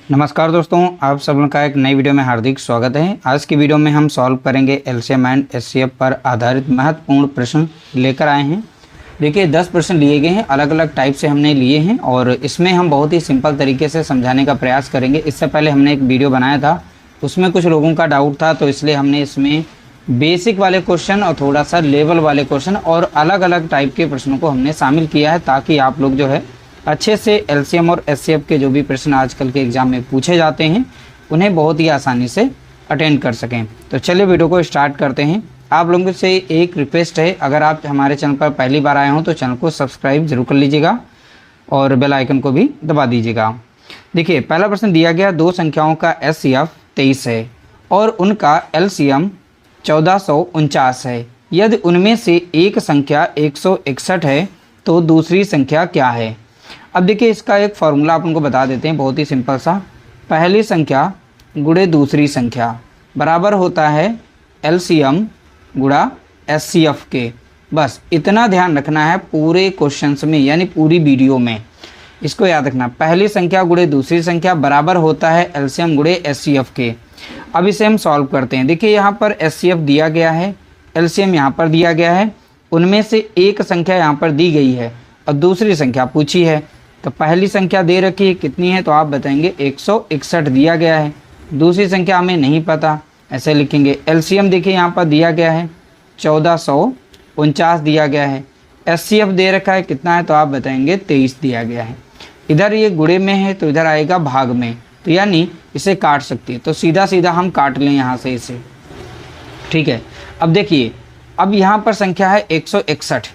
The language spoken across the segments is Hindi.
नमस्कार दोस्तों, आप सब लोगों का एक नई वीडियो में हार्दिक स्वागत है। आज की वीडियो में हम सॉल्व करेंगे एलसीएम एंड एचसीएफ पर आधारित महत्वपूर्ण प्रश्न लेकर आए हैं। देखिए 10 प्रश्न लिए गए हैं, अलग अलग टाइप से हमने लिए हैं और इसमें हम बहुत ही सिंपल तरीके से समझाने का प्रयास करेंगे। इससे पहले हमने एक वीडियो बनाया था, उसमें कुछ लोगों का डाउट था, तो इसलिए हमने इसमें बेसिक वाले क्वेश्चन और थोड़ा सा लेवल वाले क्वेश्चन और अलग अलग टाइप के प्रश्नों को हमने शामिल किया है, ताकि आप लोग जो है अच्छे से एलसीएम और एचसीएफ के जो भी प्रश्न आजकल के एग्ज़ाम में पूछे जाते हैं उन्हें बहुत ही आसानी से अटेंड कर सकें। तो चलिए वीडियो को स्टार्ट करते हैं। आप लोगों से एक रिक्वेस्ट है, अगर आप हमारे चैनल पर पहली बार आए हों तो चैनल को सब्सक्राइब जरूर कर लीजिएगा और बेल आइकन को भी दबा दीजिएगा। देखिए पहला प्रश्न दिया गया, दो संख्याओं का एचसीएफ 23 है और उनका एलसीएम 1449 है। यदि उनमें से एक संख्या 161 है तो दूसरी संख्या क्या है? अब देखिए इसका एक फार्मूला आप उनको बता देते हैं, बहुत ही सिंपल सा। पहली संख्या गुणे दूसरी संख्या बराबर होता है एलसीएम गुणा एचसीएफ के। बस इतना ध्यान रखना है पूरे क्वेश्चंस में, यानी पूरी वीडियो में इसको याद रखना। पहली संख्या गुणे दूसरी संख्या बराबर होता है एलसीएम गुणे एचसीएफ के। अब इसे हम सॉल्व करते हैं। देखिए यहाँ पर एचसीएफ दिया गया है, एलसीएम यहाँ पर दिया गया है, उनमें से एक संख्या यहाँ पर दी गई है और दूसरी संख्या पूछी है। तो पहली संख्या दे रखी है, कितनी है तो आप बताएंगे 161 दिया गया है। दूसरी संख्या हमें नहीं पता, ऐसे लिखेंगे। एलसीएम देखिए यहाँ पर दिया गया है 1449 दिया गया है। एचसीएफ दे रखा है कितना है तो आप बताएंगे 23 दिया गया है। इधर ये गुणे में है तो इधर आएगा भाग में, तो यानी इसे काट सकती है, तो सीधा सीधा हम काट लें यहाँ से इसे। ठीक है, अब देखिए अब यहाँ पर संख्या है 161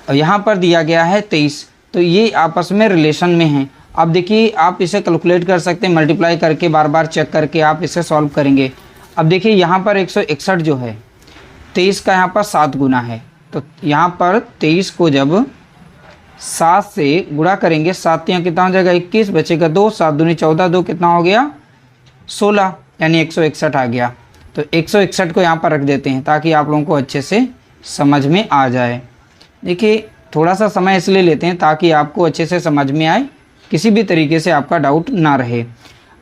और यहाँ पर दिया गया है 23, तो ये आपस में रिलेशन में हैं। अब देखिए आप इसे कैलकुलेट कर सकते हैं, मल्टीप्लाई करके बार बार चेक करके आप इसे सॉल्व करेंगे। अब देखिए यहाँ पर 161 जो है 23 का यहाँ पर 7 गुना है, तो यहाँ पर 23 को जब 7 से गुणा करेंगे, 7 यहाँ कितना हो जाएगा 21, बचेगा 2, 7 दूनी 14, 2 कितना हो गया 16, यानी 161 आ गया। तो 161 को यहाँ पर रख देते हैं ताकि आप लोगों को अच्छे से समझ में आ जाए। देखिए थोड़ा सा समय इसलिए लेते हैं ताकि आपको अच्छे से समझ में आए, किसी भी तरीके से आपका डाउट ना रहे।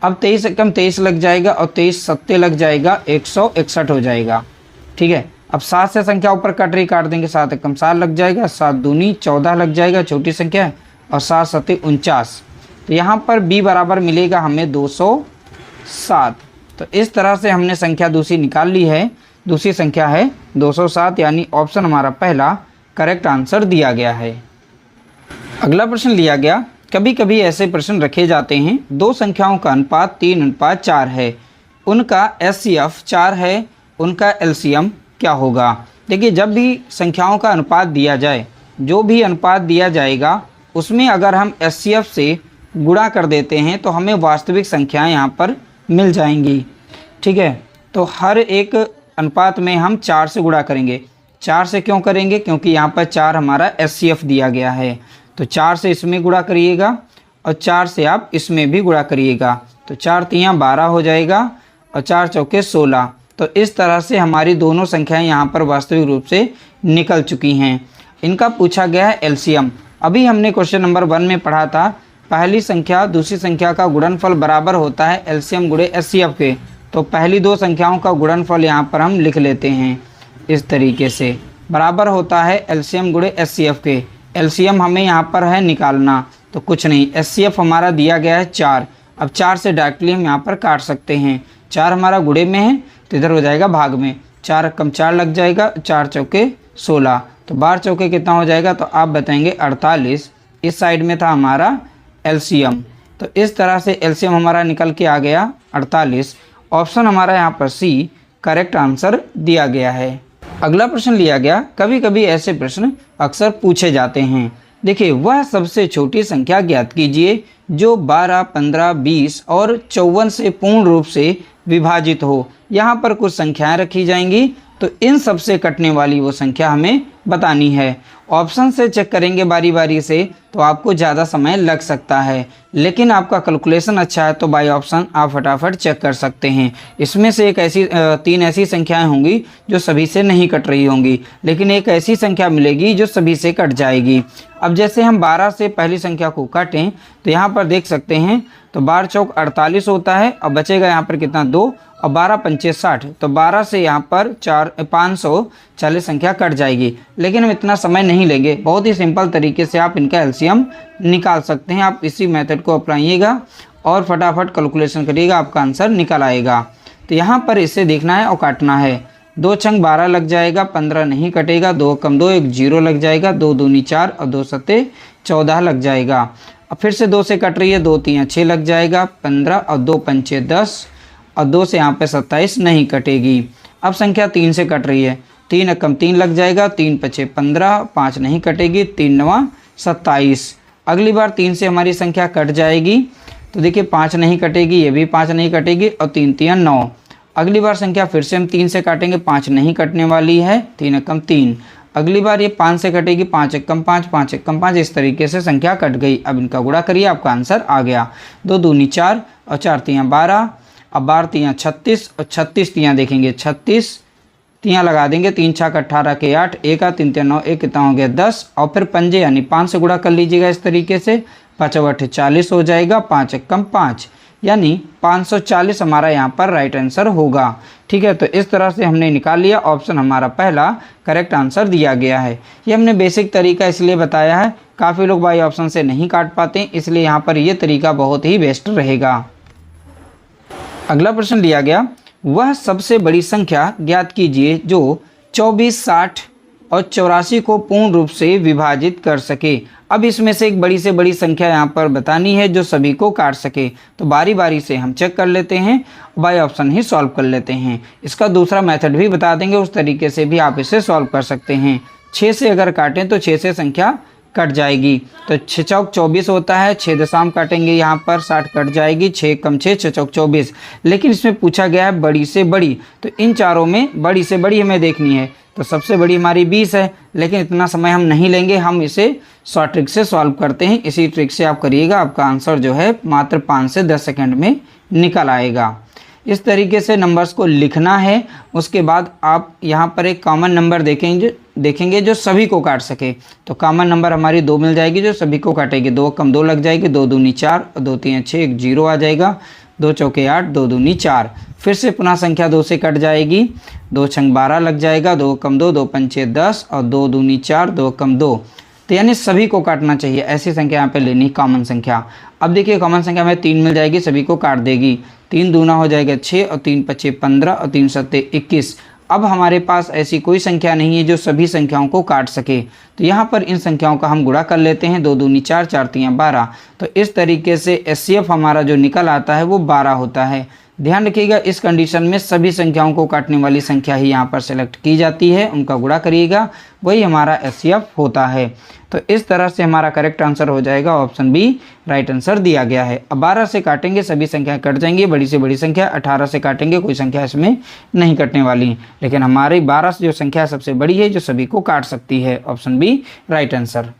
अब 23 कम 23 लग जाएगा और 23 सत्ते लग जाएगा, 161 हो जाएगा। ठीक है, अब 7 से संख्या ऊपर कट रही, काट देंगे, 7 कम 7 लग जाएगा, 7 दूनी 14 लग जाएगा, छोटी संख्या है, और 7 सत्ते 49। तो यहाँ पर b बराबर मिलेगा हमें 207। तो इस तरह से हमने संख्या दूसरी निकाल ली है। दूसरी संख्या है 207, यानी ऑप्शन हमारा पहला करेक्ट आंसर दिया गया है। अगला प्रश्न लिया गया, कभी कभी ऐसे प्रश्न रखे जाते हैं, दो संख्याओं का अनुपात 3:4 है, उनका एचसीएफ 4 है, उनका एलसीएम क्या होगा? देखिए जब भी संख्याओं का अनुपात दिया जाए, जो भी अनुपात दिया जाएगा उसमें अगर हम एचसीएफ से गुणा कर देते हैं तो हमें वास्तविक संख्याएं यहाँ पर मिल जाएंगी। ठीक है, तो हर एक अनुपात में हम 4 से गुणा करेंगे। 4 से क्यों करेंगे? क्योंकि यहाँ पर 4 हमारा एचसीएफ दिया गया है, तो 4 से इसमें गुणा करिएगा और 4 से आप इसमें भी गुणा करिएगा, तो 4 तियाँ 12 हो जाएगा और 4 चौके 16। तो इस तरह से हमारी दोनों संख्याएं यहाँ पर वास्तविक रूप से निकल चुकी हैं। इनका पूछा गया है एलसीएम। अभी हमने क्वेश्चन नंबर 1 में पढ़ा था, पहली संख्या दूसरी संख्या का गुणनफल बराबर होता है एलसीएम गुणे एचसीएफ के। तो पहली दो संख्याओं का गुणनफल यहाँ पर हम लिख लेते हैं इस तरीके से, बराबर होता है एलसीएम गुणे एचसीएफ के। एलसीएम हमें यहाँ पर है निकालना, तो कुछ नहीं, एचसीएफ हमारा दिया गया है 4। अब 4 से डायरेक्टली हम यहाँ पर काट सकते हैं। 4 हमारा गुणे में है तो इधर हो जाएगा भाग में, 4 कम 4 लग जाएगा, 4 चौके 16, तो 12 चौके कितना हो जाएगा तो आप बताएंगे 48। इस साइड में था हमारा एलसीएम, तो इस तरह से एलसीएम हमारा निकल के आ गया 48। ऑप्शन हमारा यहाँ पर सी करेक्ट आंसर दिया गया है। अगला प्रश्न लिया गया, कभी कभी ऐसे प्रश्न अक्सर पूछे जाते हैं। देखिए वह सबसे छोटी संख्या ज्ञात कीजिए जो 12, 15, 20 और 54 से पूर्ण रूप से विभाजित हो। यहाँ पर कुछ संख्याएं रखी जाएंगी, तो इन सब से कटने वाली वो संख्या हमें बतानी है ऑप्शन से चेक करेंगे बारी बारी से तो आपको ज़्यादा समय लग सकता है, लेकिन आपका कैलकुलेशन अच्छा है तो बाय ऑप्शन आप फटाफट चेक कर सकते हैं। इसमें से एक ऐसी 3 ऐसी संख्याएं होंगी जो सभी से नहीं कट रही होंगी, लेकिन एक ऐसी संख्या मिलेगी जो सभी से कट जाएगी। अब जैसे हम 12 से पहली संख्या को काटें तो यहाँ पर देख सकते हैं, तो 12 चौक 48 होता है और बचेगा यहाँ पर कितना 2 और 12 पंचे 60, तो 12 से यहाँ पर 540 संख्या कट जाएगी। लेकिन हम इतना समय नहीं लेंगे, बहुत ही सिंपल तरीके से आप इनका एलसीएम निकाल सकते हैं। आप इसी मेथड को अपनाइएगा और फटाफट कैलकुलेशन करिएगा, आपका आंसर निकल आएगा। तो यहाँ पर इसे देखना है और काटना है। 2 छंग 12 लग जाएगा, 15 नहीं कटेगा, 2 कम 2 1 0 लग जाएगा, 2 दूनी 4 और 2 सत्ते 14 लग जाएगा। अब फिर से 2 से कट रही है, 2 3 6 लग जाएगा, 15 और 2 पंचे 10 और 2 से यहाँ पे 27 नहीं कटेगी। अब संख्या 3 से कट रही है, 3 कम 3 लग जाएगा, 3 पचे 15, 5 नहीं कटेगी, 3 9 27। अगली बार 3 से हमारी संख्या कट जाएगी, तो देखिए 5 नहीं कटेगी, ये भी 5 नहीं कटेगी और 3 3 9। अगली बार संख्या फिर से हम 3 से काटेंगे, 5 नहीं कटने वाली है, 3 कम 3। अगली बार ये 5 से कटेगी, 5 कम 5, 5 कम 5, इस तरीके से संख्या कट गई। अब इनका गुणा करिए, आपका आंसर आ गया। 2 दूनी 4 और 4 तियाँ 12, अब 12 तियाँ 36 और 36 तियाँ देखेंगे 36 तियाँ लगा देंगे, 3 छक 18 के 8, 1 3 3 9 1 कितना हो गया 10, और फिर पंजे यानी 5 से गुणा कर लीजिएगा इस तरीके से, 5 8 40 हो जाएगा, 5 कम 5 यानी 540 हमारा यहाँ पर राइट आंसर होगा। ठीक है, तो इस तरह से हमने निकाल लिया, ऑप्शन हमारा पहला करेक्ट आंसर दिया गया है। ये हमने बेसिक तरीका इसलिए बताया है, काफ़ी लोग बाई ऑप्शन से नहीं काट पाते, इसलिए यहाँ पर ये तरीका बहुत ही बेस्ट रहेगा। अगला प्रश्न लिया गया, वह सबसे बड़ी संख्या ज्ञात कीजिए जो 24, 60 और 84 को पूर्ण रूप से विभाजित कर सके। अब इसमें से एक बड़ी से बड़ी संख्या यहाँ पर बतानी है जो सभी को काट सके। तो बारी बारी से हम चेक कर लेते हैं, बाय ऑप्शन ही सॉल्व कर लेते हैं। इसका दूसरा मेथड भी बता देंगे, उस तरीके से भी आप इसे सॉल्व कर सकते हैं। 6 से अगर काटें तो 6 से संख्या कट जाएगी, तो 6 चौक 24 होता है, 6 दशाम काटेंगे यहाँ पर 60 कट जाएगी, 6 कम 6 6 चौक 24। लेकिन इसमें पूछा गया है बड़ी से बड़ी, तो इन चारों में बड़ी से बड़ी हमें देखनी है। तो सबसे बड़ी हमारी 20 है, लेकिन इतना समय हम नहीं लेंगे, हम इसे शॉर्ट ट्रिक से सॉल्व करते हैं। इसी ट्रिक से आप करिएगा, आपका आंसर जो है मात्र 5 से 10 सेकंड में निकल आएगा। इस तरीके से नंबर्स को लिखना है। उसके बाद आप यहाँ पर एक कॉमन नंबर देखेंगे जो सभी को काट सके। तो कॉमन नंबर हमारी 2 मिल जाएगी जो सभी को काटेगी, 2 कम 2 लग जाएगी, 2 दूनी 4 और 2 3 6 1 0 आ जाएगा, 2 चौके 8, 2 दूनी 4। फिर से पुनः संख्या 2 से कट जाएगी, 2 छंग 12 लग जाएगा, 2 कम 2, 2 पंचे 10 और 2 दूनी 4, 2 कम 2। तो यानी सभी को काटना चाहिए, ऐसी संख्या यहाँ पे लेनी कॉमन संख्या। अब देखिए कॉमन संख्या में 3 मिल जाएगी, सभी को काट देगी, 3 दूना हो जाएगा 6 और 3 पचे 15 और 3 सत्ते 21। अब हमारे पास ऐसी कोई संख्या नहीं है जो सभी संख्याओं को काट सके, तो यहाँ पर इन संख्याओं का हम गुणा कर लेते हैं। 2 दूनी 4, 4 तियाँ 12। तो इस तरीके से एचसीएफ हमारा जो निकल आता है वो 12 होता है। ध्यान रखिएगा, इस कंडीशन में सभी संख्याओं को काटने वाली संख्या ही यहाँ पर सेलेक्ट की जाती है, उनका गुणा करिएगा, वही हमारा एचसीएफ होता है। तो इस तरह से हमारा करेक्ट आंसर हो जाएगा, ऑप्शन बी राइट आंसर दिया गया है। अब 12 से काटेंगे सभी संख्याएं कट जाएंगी, बड़ी से बड़ी संख्या। 18 से काटेंगे कोई संख्या इसमें नहीं कटने वाली है, लेकिन हमारी 12 से जो संख्या सबसे बड़ी है जो सभी को काट सकती है, ऑप्शन बी राइट आंसर।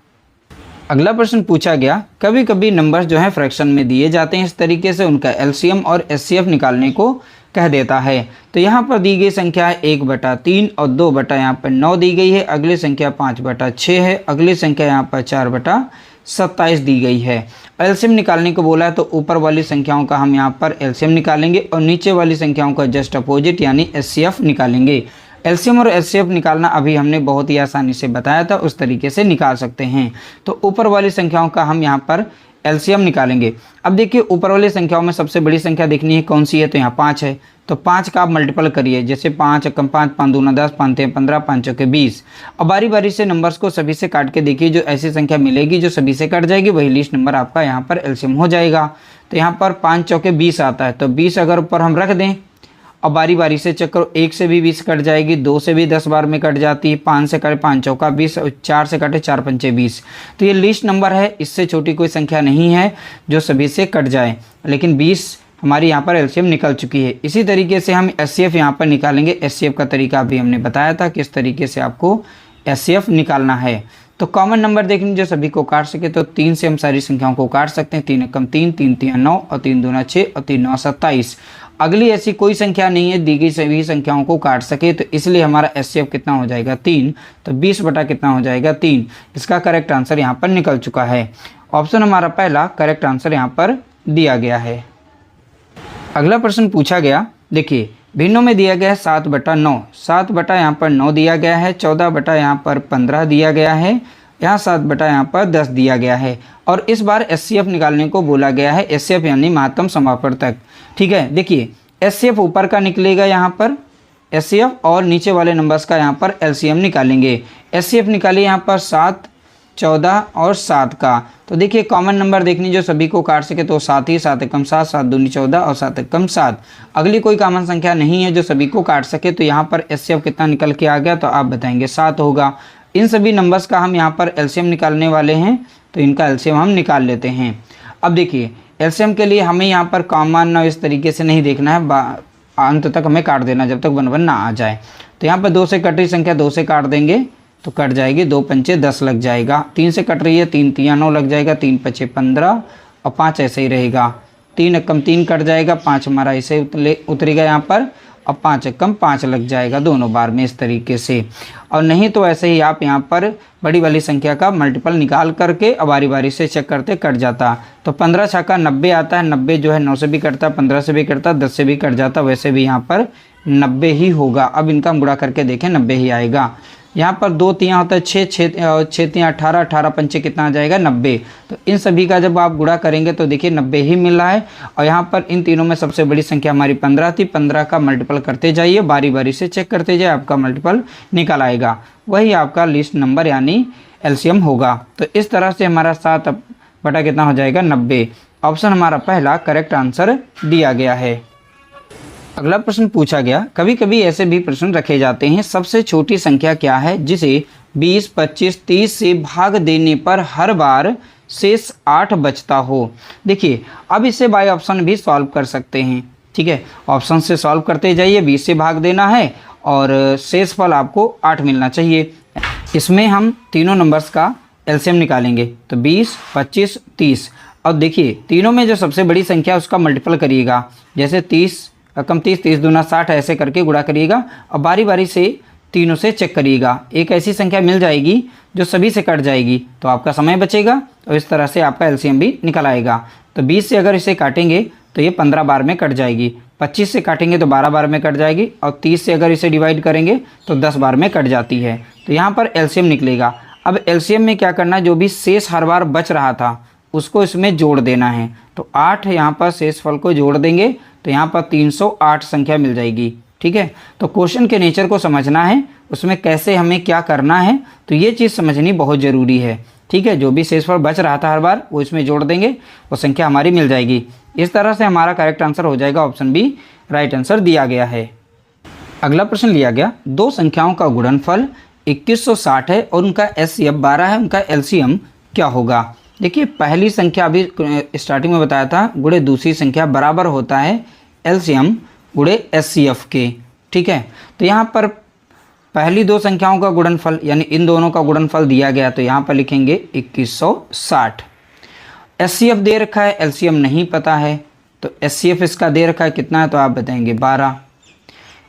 अगला प्रश्न पूछा गया, कभी कभी नंबर्स जो हैं फ्रैक्शन में दिए जाते हैं, इस तरीके से उनका एलसीएम और एचसीएफ निकालने को कह देता है। तो यहाँ पर दी गई संख्या है 1/3 और 2 यहाँ पर 9 दी गई है। अगली संख्या 5/6 है। अगली संख्या यहाँ पर 4/27 दी गई है। एलसीएम निकालने को बोला है, तो ऊपर वाली संख्याओं का हम यहाँ पर एलसीएम निकालेंगे और नीचे वाली संख्याओं का जस्ट अपोजिट यानी एचसीएफ निकालेंगे। एलसीएम और एचसीएफ निकालना अभी हमने बहुत ही आसानी से बताया था, उस तरीके से निकाल सकते हैं। तो ऊपर वाली संख्याओं का हम यहाँ पर एलसीएम निकालेंगे। अब देखिए ऊपर वाली संख्याओं में सबसे बड़ी संख्या देखनी है कौन सी है, तो यहाँ 5 है। तो 5 का आप मल्टीपल करिए, जैसे 5 कम 5, 5 दूना 10, 5 3 15, 5 चौके 20। अब बारी बारी से नंबर्स को सभी से काट के देखिए, जो ऐसी संख्या मिलेगी जो सभी से कट जाएगी वही लिस्ट नंबर आपका यहाँ पर एलसीएम हो जाएगा। तो यहाँ पर 5 चौके 20 आता है, तो 20 अगर ऊपर हम रख दें, अब बारी बारी से चेक करो, 1 से भी 20 कट जाएगी, 2 से भी 10 बार में कट जाती है, 5 से कटे 5 चौका 20, 4 से कटे 4 पंचे 20। तो ये लिस्ट नंबर है, इससे छोटी कोई संख्या नहीं है जो सभी से कट जाए, लेकिन 20 हमारी यहाँ पर एलसीएम निकल चुकी है। इसी तरीके से हम एचसीएफ यहाँ पर निकालेंगे। एचसीएफ का तरीका भी हमने बताया था किस तरीके से आपको एचसीएफ निकालना है। तो कॉमन नंबर देखने जो सभी को काट सके, तो 3 से हम सारी संख्याओं को काट सकते हैं। 3 एकम 3, 3 तिया 9 और 3 दूना 6 और 3 9 27। अगली ऐसी कोई संख्या नहीं है दी गई सभी संख्याओं को काट सके, तो इसलिए हमारा एचसीएफ कितना हो जाएगा 3। तो 20 बटा कितना हो जाएगा 3। इसका करेक्ट आंसर यहाँ पर निकल चुका है। ऑप्शन हमारा पहला करेक्ट आंसर यहाँ पर दिया गया है। अगला प्रश्न पूछा गया, देखिए भिन्नों में दिया गया है 7 बटा 9। 7 बटा यहाँ पर 9 दिया गया है, 14 बटा यहाँ पर 15 दिया गया है, यहाँ 7 बटा यहाँ पर 10 दिया गया है। और इस बार एचसीएफ निकालने को बोला गया है, एचसीएफ यानी महत्तम समापवर्तक। ठीक है, देखिए एचसीएफ ऊपर का निकलेगा यहाँ पर एचसीएफ, और नीचे वाले नंबर्स का यहाँ पर एलसीएम निकालेंगे। एचसीएफ निकालिए यहाँ पर 7, 14 और 7 का। तो देखिए कॉमन नंबर देखनी जो सभी को काट सके, तो 7 ही, 7 एकम 7, 7 दूनी 14 और 7 एकम 7। अगली कोई कॉमन संख्या नहीं है जो सभी को काट सके, तो यहाँ पर एचसीएफ कितना निकल के आ गया, तो आप बताएंगे 7 होगा। इन सभी नंबर्स का हम यहाँ पर एलसीएम निकालने वाले हैं, तो इनका एलसीएम हम निकाल लेते हैं। अब देखिए एलसीएम के लिए हमें यहाँ पर कॉमन इस तरीके से नहीं देखना है, अंत तक हमें काट देना जब तक 1 1 ना आ जाए। तो यहाँ पर 2 से कट रही संख्या 2 से काट देंगे तो कट जाएगी, 2 पंचे 10 लग जाएगा। 3 से कट रही है, 3 तिया 9 लग जाएगा, 3 पचे 15 और 5 ऐसे ही रहेगा। 3 एकम 3 कट जाएगा, 5 हमारा ऐसे उतरेगा यहाँ पर, और 5 एकम 5 लग जाएगा दोनों बार में इस तरीके से। और नहीं तो ऐसे ही आप यहाँ पर बड़ी वाली संख्या का मल्टीपल निकाल करके बारी बारी से चेक करते कट जाता। तो 15 छक्का 90 आता है, 90 जो है 9 से भी कटता, 15 से भी कटता, 10 से भी कट जाता, वैसे भी यहाँ पर 90 ही होगा। अब इनका गुणा करके देखें 90 ही आएगा। यहाँ पर 2 तिया होता है 6, 6 तिया 18, 18 पंचे कितना आ जाएगा 90। तो इन सभी का जब आप गुणा करेंगे तो देखिए 90 ही मिल रहा है। और यहाँ पर इन तीनों में सबसे बड़ी संख्या हमारी 15 थी, 15 का मल्टीपल करते जाइए, बारी बारी से चेक करते जाइए, आपका मल्टीपल निकल आएगा, वही आपका लिस्ट नंबर यानी एलसीएम होगा। तो इस तरह से हमारा 7 बटा कितना हो जाएगा 90। ऑप्शन हमारा पहला करेक्ट आंसर दिया गया है। अगला प्रश्न पूछा गया, कभी कभी ऐसे भी प्रश्न रखे जाते हैं, सबसे छोटी संख्या क्या है जिसे 20, 25, 30 से भाग देने पर हर बार शेष 8 बचता हो। देखिए अब इसे बाय ऑप्शन भी सॉल्व कर सकते हैं। ठीक है, ऑप्शन से सॉल्व करते जाइए, 20 से भाग देना है और शेष फल आपको 8 मिलना चाहिए। इसमें हम तीनों नंबर्स का एलसीएम निकालेंगे, तो 20, 25, 30। अब देखिए तीनों में जो सबसे बड़ी संख्या उसका मल्टीपल करिएगा, जैसे 30 कम 30, 30 दूना 60 ऐसे करके गुणा करिएगा और बारी बारी से तीनों से चेक करिएगा। एक ऐसी संख्या मिल जाएगी जो सभी से कट जाएगी, तो आपका समय बचेगा और इस तरह से आपका एलसीएम भी निकल आएगा। तो 20 से अगर इसे काटेंगे तो ये 15 बार में कट जाएगी, 25 से काटेंगे तो 12 बार में कट जाएगी, और 30 से अगर इसे डिवाइड करेंगे तो 10 बार में कट जाती है। तो यहाँ पर एलसीएम निकलेगा। अब एलसीएम में क्या करना है, जो भी शेष हर बार बच रहा था उसको इसमें जोड़ देना है। तो 8 यहाँ पर शेष फल को जोड़ देंगे तो यहाँ पर 308 संख्या मिल जाएगी। ठीक है, तो क्वेश्चन के नेचर को समझना है, उसमें कैसे हमें क्या करना है, तो ये चीज़ समझनी बहुत ज़रूरी है। ठीक है, जो भी शेषफल बच रहा था हर बार वो इसमें जोड़ देंगे, वो संख्या हमारी मिल जाएगी। इस तरह से हमारा करेक्ट आंसर हो जाएगा, ऑप्शन बी राइट आंसर दिया गया है। अगला प्रश्न लिया गया, दो संख्याओं का गुणनफल 2160 है और उनका एचसीएफ 12 है, उनका एलसीएम क्या होगा। देखिए पहली संख्या अभी स्टार्टिंग में बताया था, गुणे दूसरी संख्या बराबर होता है एलसीएम गुणे एचसीएफ के। ठीक है, तो यहाँ पर पहली दो संख्याओं का गुणनफल यानी इन दोनों का गुणनफल दिया गया, तो यहाँ पर लिखेंगे 2160। एचसीएफ दे रखा है, एलसीएम नहीं पता है, तो एचसीएफ इसका दे रखा है कितना है, तो आप बताएंगे 12।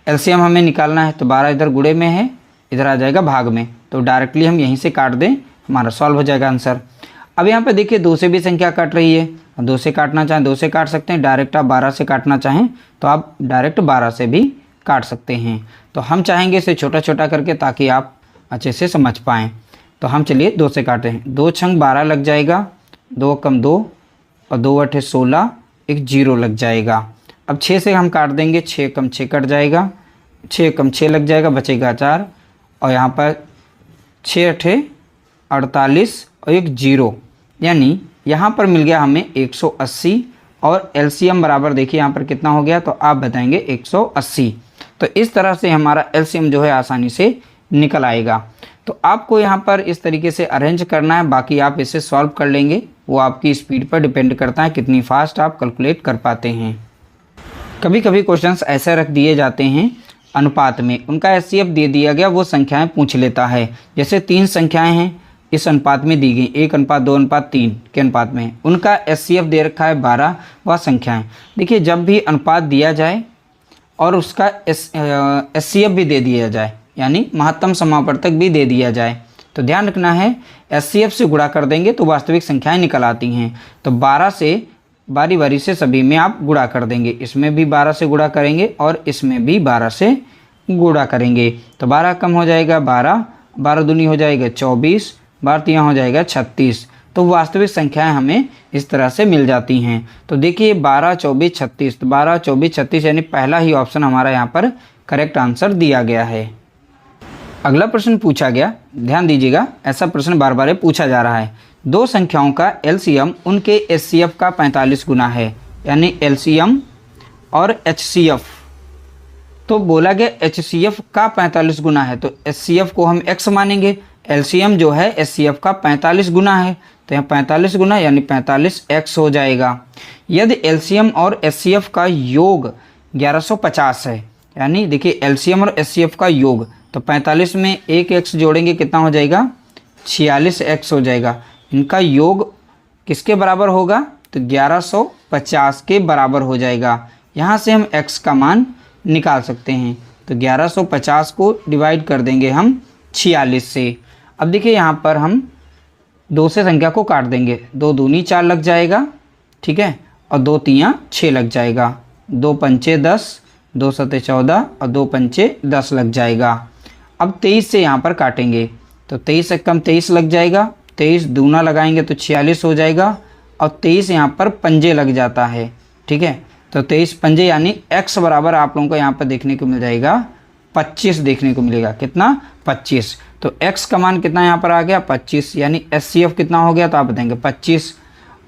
एलसीएम हमें निकालना है, तो 12 इधर गुणे में है, इधर आ जाएगा भाग में, तो डायरेक्टली हम यहीं से काट दें, हमारा सॉल्व हो जाएगा आंसर। अब यहाँ पे देखिए 2 से भी संख्या कट रही है, 2 से काटना चाहें 2 से काट सकते हैं, डायरेक्ट आप 12 से काटना चाहें तो आप डायरेक्ट 12 से भी काट सकते हैं। तो हम चाहेंगे इसे छोटा छोटा करके ताकि आप अच्छे से समझ पाएँ। तो हम चलिए 2 से काटे हैं, 2 छंग 12 लग जाएगा, 2 कम 2 और 2 अठे 16, एक 0 लग जाएगा। अब 6 से हम काट देंगे, 6 कम 6 कट जाएगा, 6 कम 6 लग जाएगा, बचेगा 4, और यहाँ पर 6 अठे 48 और एक 0, यानी यहाँ पर मिल गया हमें 180। और एलसीएम बराबर देखिए यहाँ पर कितना हो गया, तो आप बताएंगे 180। तो इस तरह से हमारा एलसीएम जो है आसानी से निकल आएगा। तो आपको यहाँ पर इस तरीके से अरेंज करना है, बाकी आप इसे सॉल्व कर लेंगे, वो आपकी स्पीड पर डिपेंड करता है कितनी फास्ट आप कैलकुलेट कर पाते हैं। कभी कभी क्वेश्चंस ऐसे रख दिए जाते हैं अनुपात में, उनका एचसीएफ दे दिया गया, वो संख्याएं पूछ लेता है। जैसे 3 संख्याएं हैं, इस अनुपात में दी गई 1:2:3 के अनुपात में, उनका HCF दे रखा है 12, वह संख्याएं। देखिए जब भी अनुपात दिया जाए और उसका HCF भी दे दिया जाए, यानी महत्तम समापवर्तक भी दे दिया जाए, तो ध्यान रखना है HCF से गुणा कर देंगे तो वास्तविक संख्याएं निकल आती हैं। तो 12 से बारी बारी से सभी में आप गुणा कर देंगे, इसमें भी 12 से गुणा करेंगे और इसमें भी 12 से गुणा करेंगे। तो 12 कम हो जाएगा 12, 12 दूनी हो जाएगा 24, 12 तियां हो जाएगा 36। तो वास्तविक संख्याएं हमें इस तरह से मिल जाती हैं। तो देखिए 12, 24, 36, तो 12, 24, 36 यानी पहला ही ऑप्शन हमारा यहाँ पर करेक्ट आंसर दिया गया है। अगला प्रश्न पूछा गया, ध्यान दीजिएगा, ऐसा प्रश्न बार बार पूछा जा रहा है। दो संख्याओं का LCM उनके HCF का 45 गुना है, यानी LCM और HCF। तो बोला गया HCF का 45 गुना है, तो HCF को हम x मानेंगे, LCM जो है HCF का 45 गुना है, तो यहाँ 45 गुना यानी 45x हो जाएगा। यदि LCM और HCF का योग 1150 है, यानी देखिए LCM और HCF का योग, तो 45 में एक x जोड़ेंगे कितना हो जाएगा, 46x हो जाएगा। इनका योग किसके बराबर होगा, तो 1150 के बराबर हो जाएगा। यहाँ से हम x का मान निकाल सकते हैं, तो 1150 को डिवाइड कर देंगे हम 46 से। अब देखिए यहाँ पर हम 2 से संख्या को काट देंगे, 2 दूनी 4 लग जाएगा, ठीक है, और 2 तियां 6 लग जाएगा, 2 पंचे 10, 2 सते 14 और 2 पंचे 10 लग जाएगा। अब 23 से यहाँ पर काटेंगे, तो 23 से कम 23 लग जाएगा, 23 दूना लगाएंगे तो 46 हो जाएगा, और 23 यहाँ पर पंजे लग जाता है, ठीक है, तो 23 पंजे यानी x बराबर आप लोगों को यहाँ पर देखने को मिल जाएगा 25 देखने को मिलेगा। कितना, 25। तो x का मान कितना यहाँ पर आ गया, 25, यानी HCF कितना हो गया, तो आप बताएंगे 25।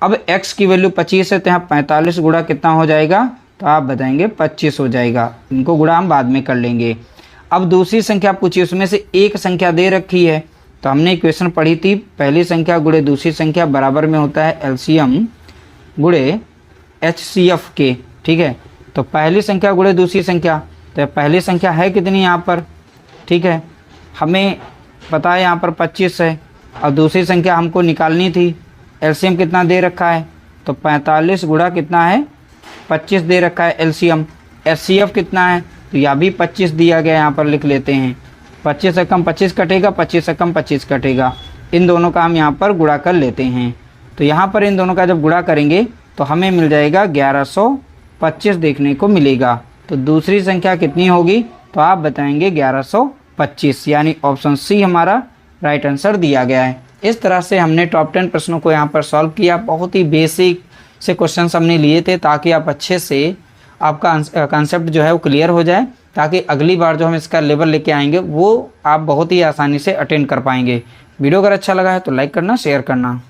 अब x की वैल्यू 25 है, तो यहाँ 45 गुणा कितना हो जाएगा, तो आप बताएंगे 25 हो जाएगा। इनको गुणा हम बाद में कर लेंगे। अब दूसरी संख्या पूछी, उसमें से एक संख्या दे रखी है, तो हमने इक्वेशन पढ़ी थी, पहली संख्या गुणे दूसरी संख्या बराबर में होता है LCM गुणे HCF के, ठीक है। तो पहली संख्या गुणे दूसरी संख्या, तो पहली संख्या है कितनी यहाँ पर, ठीक है, हमें पता है यहाँ पर 25 है, और दूसरी संख्या हमको निकालनी थी, LCM कितना दे रखा है, तो 45 गुणा कितना है, 25 दे रखा है LCM। HCF कितना है, तो यह भी 25 दिया गया, यहाँ पर लिख लेते हैं। 25 से कम 25 कटेगा, 25 से कम 25 कटेगा, इन दोनों का हम यहाँ पर गुणा कर लेते हैं। तो यहाँ पर इन दोनों का जब गुणा करेंगे तो हमें मिल जाएगा 1125 देखने को मिलेगा। तो दूसरी संख्या कितनी होगी, तो आप बताएंगे 1125, यानी ऑप्शन सी हमारा राइट आंसर दिया गया है। इस तरह से हमने टॉप 10 प्रश्नों को यहाँ पर सॉल्व किया। बहुत ही बेसिक से क्वेश्चन हमने लिए थे, ताकि आप अच्छे से आपका कॉन्सेप्ट जो है वो क्लियर हो जाए, ताकि अगली बार जो हम इसका लेवल लेके आएंगे वो आप बहुत ही आसानी से अटेंड कर पाएंगे। वीडियो अगर अच्छा लगा है तो लाइक करना, शेयर करना।